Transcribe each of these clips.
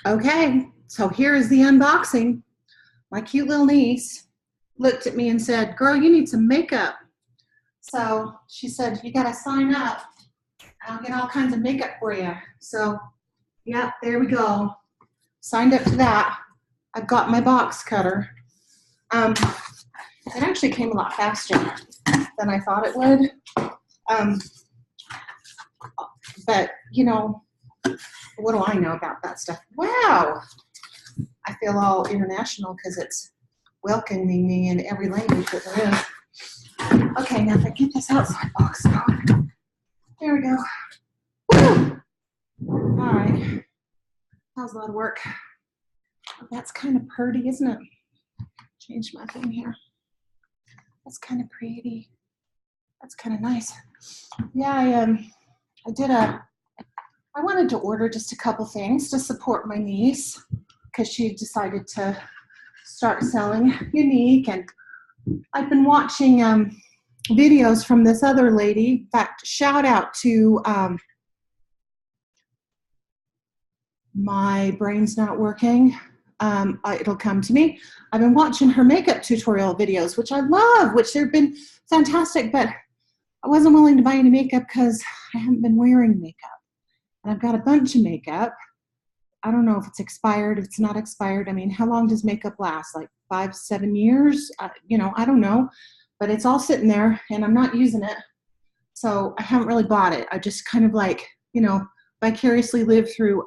Okay, so here is the unboxing. My cute little niece looked at me and said, "Girl, you need some makeup." So she said, "You gotta sign up. I'll get all kinds of makeup for you." So, yeah, there we go. Signed up to that. I've got my box cutter. It actually came a lot faster than I thought it would. But, you know, what do I know about that stuff? Wow! I feel all international because it's welcoming me in every language that there is. Okay, now if I get this outside box out, there we go. Woo! All right, that was a lot of work. Oh, that's kind of pretty, isn't it? Change my thing here. That's kind of pretty. That's kind of nice. Yeah, I wanted to order just a couple things to support my niece because she decided to start selling Younique, and I've been watching videos from this other lady. In fact, shout out to my brain's not working. It'll come to me. I've been watching her makeup tutorial videos, which I love, which they've been fantastic, but I wasn't willing to buy any makeup because I haven't been wearing makeup. And I've got a bunch of makeup. I don't know if it's expired, if it's not expired. I mean, how long does makeup last? Like 5, 7 years? You know, I don't know. But it's all sitting there, and I'm not using it. So I haven't really bought it. I just kind of like, you know, vicariously lived through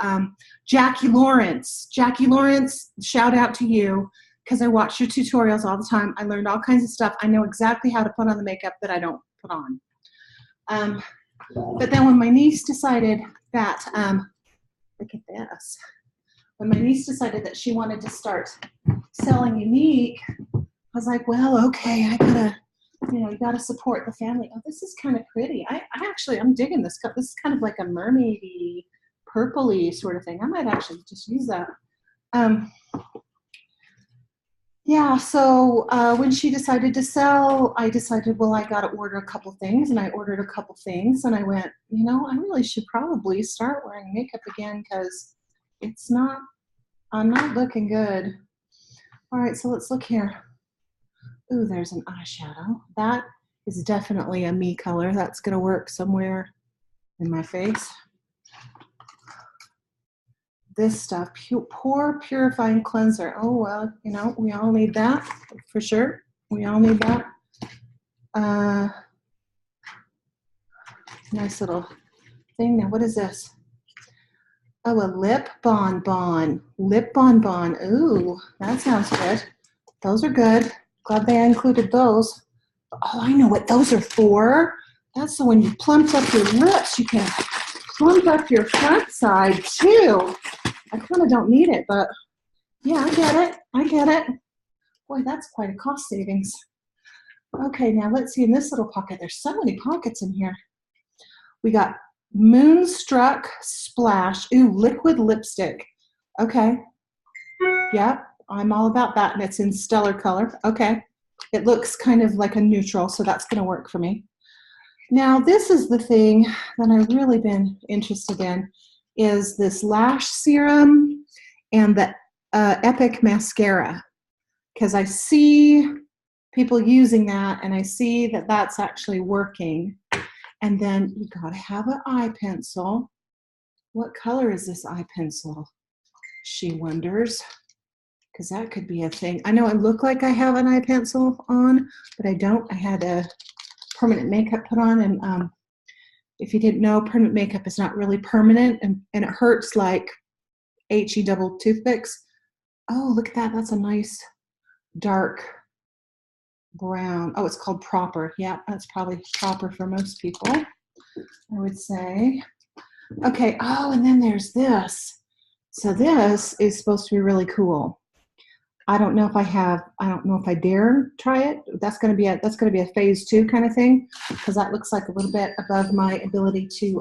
Jackie Lawrence. Jackie Lawrence, shout out to you, because I watch your tutorials all the time. I learned all kinds of stuff. I know exactly how to put on the makeup that I don't put on. But then when my niece decided that, look at this. When my niece decided that she wanted to start selling Younique, I was like, well, okay, I gotta, you know, you gotta support the family. Oh, this is kind of pretty. I'm digging this cup. This is kind of like a mermaidy, purpley sort of thing. I might actually just use that. Yeah, so when she decided to sell, I decided, well, I got to order a couple things, and I ordered a couple things, and I went, you know, I really should probably start wearing makeup again because I'm not looking good. All right, so let's look here. Ooh, there's an eyeshadow. That is definitely a me color. That's going to work somewhere in my face. This stuff, pore purifying cleanser. Oh, well, you know, we all need that for sure. We all need that. Nice little thing. Now, what is this? Oh, a lip bonbon. Lip bonbon. Ooh, that sounds good. Those are good. Glad they included those. Oh, I know what those are for. That's so when you plump up your lips, you can plump up your front side too. I kind of don't need it, but yeah, I get it. I get it. Boy, that's quite a cost savings. Okay, now let's see in this little pocket. There's so many pockets in here. We got Moonstruck Splash. Ooh, liquid lipstick. Okay. Yep, I'm all about that, and it's in stellar color. Okay. It looks kind of like a neutral, so that's going to work for me. Now, this is the thing that I've really been interested in, is this lash serum and the Epic mascara, because I see people using that, and I see that that's actually working. And then you got to have an eye pencil. What color is this eye pencil? She wonders, because that could be a thing. I know I look like I have an eye pencil on, but I don't. I had a permanent makeup put on, and if you didn't know, permanent makeup is not really permanent, and it hurts like HE double toothpicks. Oh, look at that. That's a nice dark brown. Oh, it's called Proper. Yeah, that's probably proper for most people, I would say. Okay. Oh, and then there's this. So this is supposed to be really cool. I don't know if I dare try it. That's going to be a phase 2 kind of thing, because that looks like a little bit above my ability to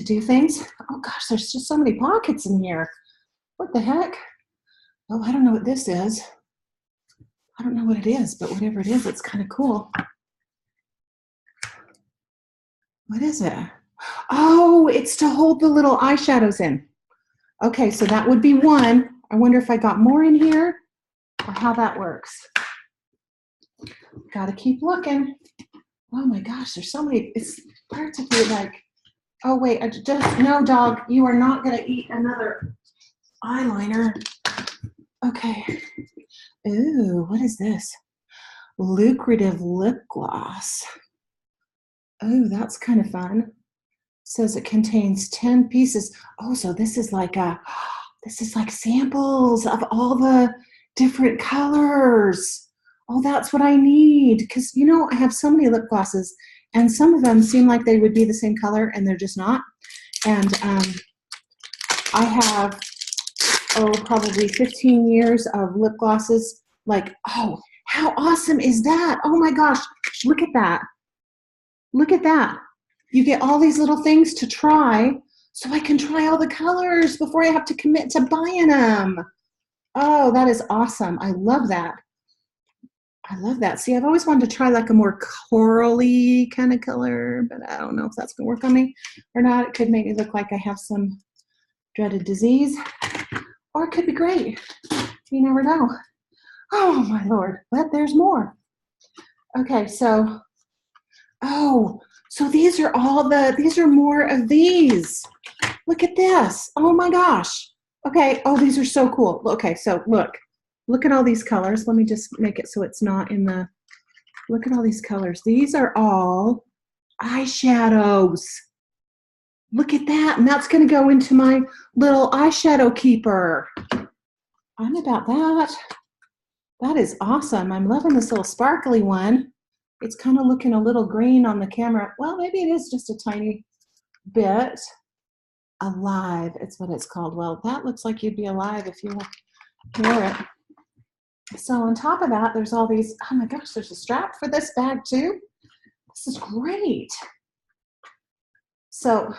do things. Oh gosh, there's just so many pockets in here. What the heck? Oh, I don't know what this is. I don't know what it is, but whatever it is, it's kind of cool. What is it? Oh, it's to hold the little eyeshadows in. Okay, so that would be one. I wonder if I got more in here or how that works. Gotta keep looking. Oh my gosh, there's so many. It's practically like, oh wait, no, dog, you are not gonna eat another eyeliner. Okay. Ooh, what is this? Lucrative lip gloss. Oh, that's kind of fun. Says it contains 10 pieces. Oh, so this is like samples of all the different colors. Oh, that's what I need. Because, you know, I have so many lip glosses, and some of them seem like they would be the same color, and they're just not. And I have, probably 15 years of lip glosses. Like, oh, how awesome is that? Oh my gosh, look at that. Look at that. You get all these little things to try, so I can try all the colors before I have to commit to buying them. Oh, that is awesome. I love that. I love that. See, I've always wanted to try like a more corally kind of color, but I don't know if that's going to work on me or not. It could make me look like I have some dreaded disease, or it could be great. You never know. Oh, my Lord. But there's more. Okay, so, so these are more of these. Look at this. Oh my gosh. Okay. Oh, these are so cool. Okay, so look at all these colors. Let me just make it so it's not in the, look at all these colors. These are all eyeshadows. Look at that. And that's going to go into my little eyeshadow keeper. I'm about that. That is awesome. I'm loving this little sparkly one. It's kind of looking a little green on the camera. Well, maybe it is just a tiny bit. Alive, it's what it's called. Well, that looks like you'd be alive if you wore it. So on top of that, there's all these, oh my gosh, there's a strap for this bag too. This is great. So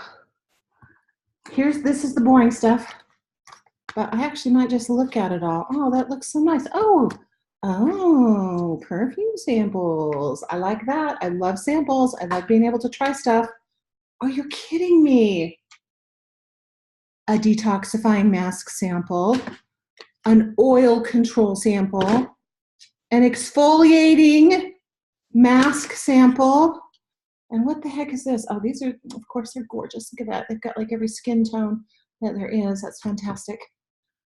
this is the boring stuff, but I actually might just look at it all. Oh, that looks so nice. Oh, perfume samples. I like that. I love samples. I love being able to try stuff. Oh, you're kidding me. A detoxifying mask sample, an oil control sample, an exfoliating mask sample, and what the heck is this? Oh, these are, of course, they're gorgeous. Look at that. They've got like every skin tone that there is. That's fantastic.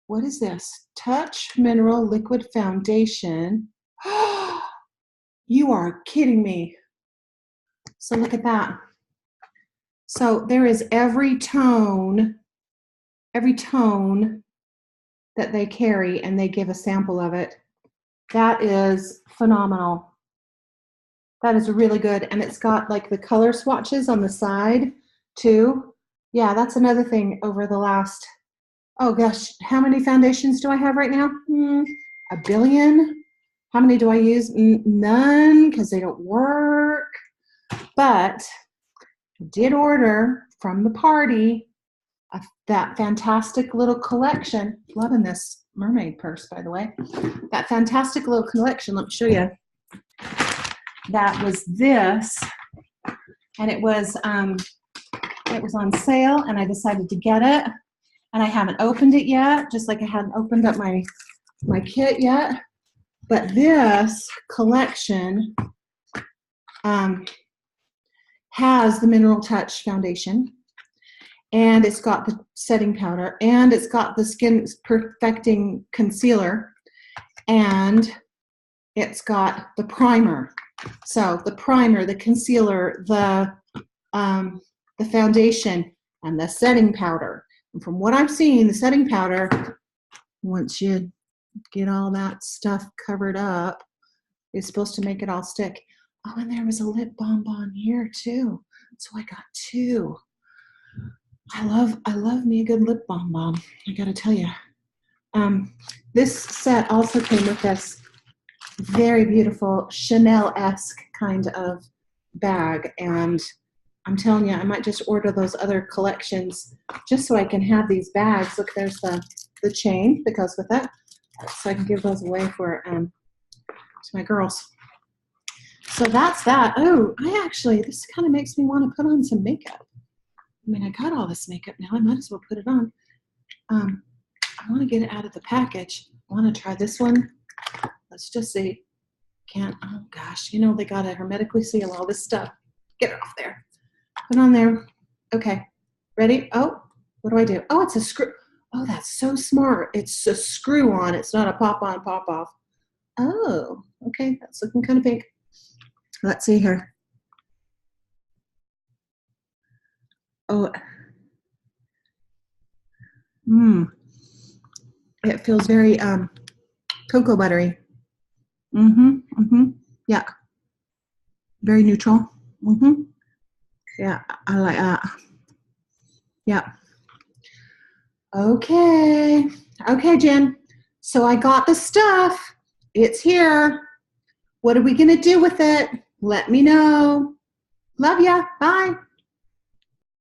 What is this? Touch Mineral Liquid Foundation. You are kidding me. So look at that. So there is every tone that they carry, and they give a sample of it. That is phenomenal. That is really good. And it's got like the color swatches on the side too. Yeah, that's another thing over the last, oh gosh, how many foundations do I have right now? A billion. How many do I use? None, because they don't work. But I did order from the party that fantastic little collection. Loving this mermaid purse, by the way. That fantastic little collection. Let me show you. That was this, and it was on sale, and I decided to get it. And I haven't opened it yet, just like I hadn't opened up my kit yet. But this collection has the Mineral Touch foundation, and it's got the setting powder, and it's got the skin perfecting concealer, and it's got the primer. So the primer, the concealer, the foundation, and the setting powder. And from what I've seen, the setting powder, once you get all that stuff covered up, is supposed to make it all stick. Oh, and there was a lip bonbon here too. So I got two. I love me a good lip bonbon, I gotta tell you. This set also came with this very beautiful Chanel-esque kind of bag, and I'm telling you, I might just order those other collections just so I can have these bags. Look, there's the chain that goes with it, so I can give those away for to my girls. So that's that. Oh, this kind of makes me want to put on some makeup. I mean, I got all this makeup now. I might as well put it on. I want to get it out of the package. I want to try this one. Let's just see. Can't, oh gosh, you know, they got to hermetically seal all this stuff. Get it off there. Put it on there. Okay, ready? Oh, what do I do? Oh, it's a screw. Oh, that's so smart. It's a screw on. It's not a pop on, pop off. Oh, okay, that's looking kind of big. Let's see here. Oh, it feels very cocoa buttery. Yeah, very neutral. Yeah, I like that. Yeah. Okay. Okay, Jen. So I got the stuff. It's here. What are we going to do with it? Let me know. Love ya. Bye.